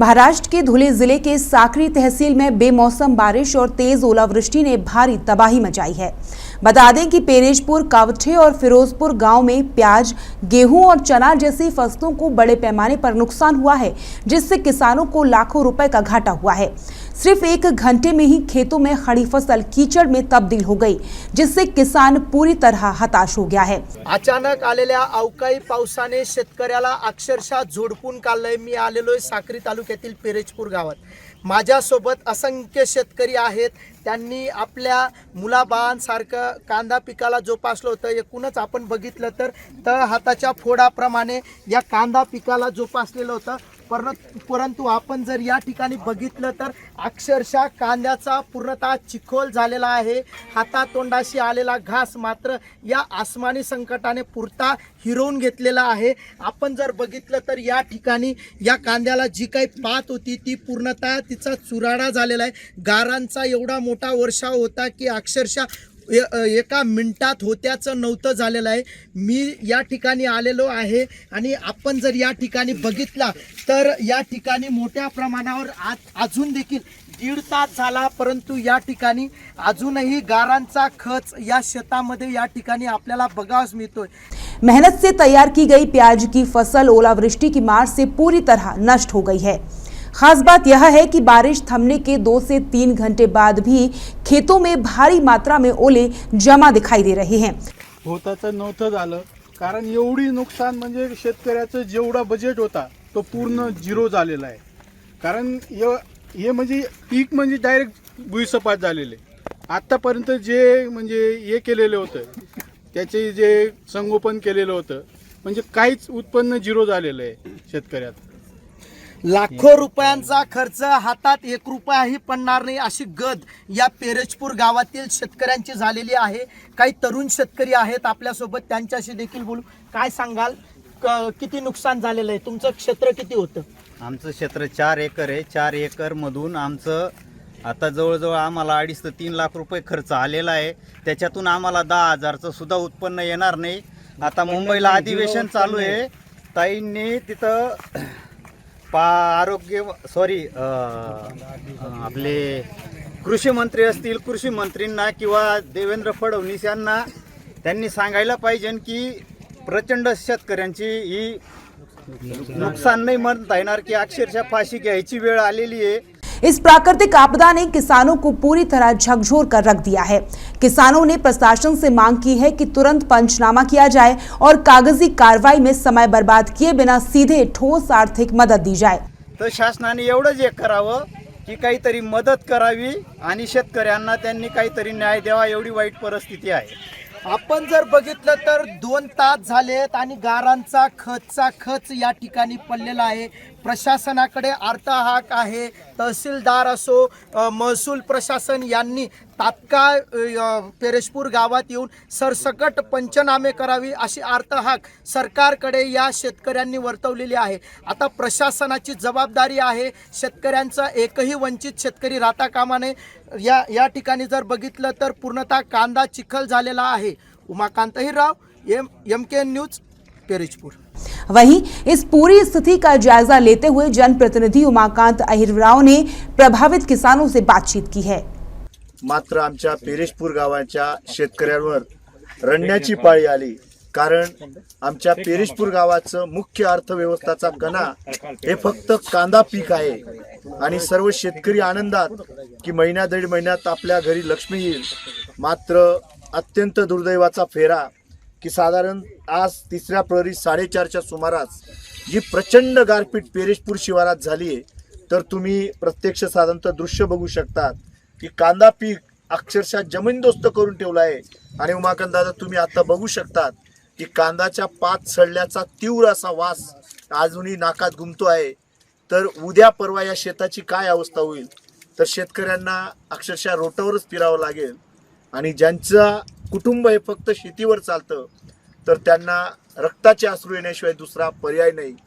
महाराष्ट्र के धुले जिले के साकरी तहसील में बेमौसम बारिश और तेज ओलावृष्टि ने भारी तबाही मचाई है। बता दें कि पेरेजपुर, कावठे और फिरोजपुर गांव में प्याज, गेहूं और चना जैसी फसलों को बड़े पैमाने पर नुकसान हुआ है, जिससे किसानों को लाखों रुपए का घाटा हुआ है। सिर्फ 1 घंटे में ही खेतों में खड़ी फसल कीचड़ में तब्दील हो गई, जिससे किसान पूरी तरह हताश हो गया है। अचानक आलेल्या अवकाळी पावसाने शेतकऱ्याला अक्षरशः झोडपून काढलंय। मी आलेलोय साक्री तालुक्यातील पेरेजपूर गावात। माझ्यासोबत असंख्य शेतकरी आहेत। त्यांनी आपल्या मुलाबाळांसारखं कांदा पिकाला जोपासलं होतं। एकूणच आपण बघितलं तर तळ हाताच्या फोडाप्रमाणे या कांदा पिकाला जोपासलेलं होतं। परंतु आपण जर या ठिकाणी बघितलं तर अक्षरशः कांद्याचा पूर्णतः चिखोल झालेला आहे। हातातोंडाशी आलेला घास मात्र या आसमानी संकटाने पुरता हिरवून घेतलेला आहे। आपण जर बघितलं तर या ठिकाणी या कांद्याला जी काही पात होती ती पूर्णतः तिचा चुराडा झालेला आहे। गारांचा एवढा मोठा वर्षाव होता की अक्षरशः एका मिनिटात होत्याचं नव्हतं झालेलं आहे। मी या ठिकाणी आलेलो आहे आणि आपण जर या ठिकाणी बघितला तर या ठिकाणी मोठ्या प्रमाणावर अजून देखील 1.5 तास झाला, परंतु या ठिकाणी अजूनही गारांचा खच या शेतामध्ये या ठिकाणी आपल्याला बघावस मिळतोय। मेहनत से तैयार की गई प्याज की फसल ओलावृष्टि की मार से पूरी तरह नष्ट हो गई है। खास बात यह है कि बारिश थमने के 2 से 3 घंटे बाद भी खेतों में भारी मात्रा में ओले जमा दिखाई दे रहे हैं। होताचं नव्हतं झालं, कारण एवढी नुकसान म्हणजे शेतकऱ्याचं जेवढा बजेट होता तो पूर्ण झिरो झालेला आहे। कारण हे म्हणजे पीक म्हणजे डायरेक्ट भुईसपाट झालेले। आतापर्यंत जे म्हणजे हे केलेलं होतं त्याचे जे संगोपन केलेलं होतं म्हणजे काहीच उत्पन्न झिरो झालेलं आहे शेतकऱ्याचं। लाखो रुपयांचा खर्च हातात 1 रुपयाही पडणार नाही अशी गद या पेरेजपूर गावातील शेतकऱ्यांची झालेली आहे। काही तरुण शेतकरी आहेत आपल्यासोबत, त्यांच्याशी देखील बोलू। काय सांगाल, किती नुकसान झालेलं आहे? तुमचं क्षेत्र किती होतं? आमचं क्षेत्र 4 एकर आहे। 4 एकर मधून आमचं आता जवळजवळ आम्हाला 2.5 ते 3 लाख रुपये खर्च आलेला आहे। त्याच्यातून आम्हाला 10,000चं सुद्धा उत्पन्न येणार नाही। आता मुंबईला अधिवेशन चालू आहे, ताईंनी तिथं आपले कृषी मंत्री असतील, कृषी मंत्रींना किंवा देवेंद्र फडणवीस यांना त्यांनी सांगायला पाहिजे की प्रचंड शेतकऱ्यांची ही नुकसान नाही म्हणता येणार की अक्षरशः फाशी घ्यायची वेळ आलेली आहे। इस प्राकृतिक आपदा ने किसानों को पूरी तरह झकझोर कर रख दिया है। किसानों ने प्रशासन से मांग की है कि तुरंत पंचनामा किया जाए और कागजी कार्रवाई में समय बर्बाद किए बिना सीधे ठोस आर्थिक मदद दी जाए। तर शासनाने एवढंच एक करावं की काहीतरी मदत करावी आणि शेतकऱ्यांना त्यांनी काहीतरी न्याय द्यावा। एवढी वाईट परिस्थिती आहे। आपण जर बघितलं तर 2 तास झालेत आणि गारांचा खच या ठिकाणी पडलेला आहे। प्रशासनाकडे अर्थहाक आहे। तहसीलदार असो, महसूल प्रशासन यांनी तात्काळ पेरेजपूर गावात येऊन सरसकट पंचनामे करावी अशी अर्थहाक सरकारकडे या शेतकऱ्यांनी वर्तवलेली आहे। आता प्रशासनाची जबाबदारी आहे, शेतकऱ्यांचा एकही वंचित शेतकरी राहता कामा नये। या ठिकाणी जर बघितलं तर पूर्णतः कांदा चिखल झालेला आहे। Umakant Ahirrao, MKN news, Perejpur. वहीं इस पूरी स्थिति का जायजा लेते हुए जनप्रतिनिधि उमाकांत अहिरराव ने प्रभावित किसानों से बातचीत की है। मात्र आमच्या पेरेजपूर गावाच्या शेतकऱ्यांवर रडण्याची पाळी आली, कारण आमच्या पेरेजपूर गावाचं मुख्य अर्थव्यवस्थाचा कणा हे फक्त कांदा पीक आहे आणि सर्व शेतकरी आनंदात की महिन्या 1.5 महिन्यात आपल्या घरी लक्ष्मी येईल। मात्र अत्यंत दुर्दैवाचा फेरा की साधारण आज 3ऱ्या प्रहरी 4:30च्या सुमारास जी प्रचंड गारपीट पेरेजपूर शिवारात झाली आहे, तर तुम्ही प्रत्यक्ष साधारणतः दृश्य बघू शकतात की कांदा पीक अक्षरशः जमीनदोस्त करून ठेवला आहे। आणि उमाकांत दादा, तुम्ही आता बघू शकतात की कांद्याच्या पात सडल्याचा तीव्र असा वास अजूनही नाकात घुमतो आहे। तर उद्या परवा या शेताची काय अवस्था होईल? तर शेतकऱ्यांना अक्षरशः रोटावरच फिरावं लागेल आणि ज्यांचं कुटुंब हे फक्त शेतीवर चालतं तर त्यांना रक्ताचे अश्रू येण्याशिवाय दुसरा पर्याय नाही।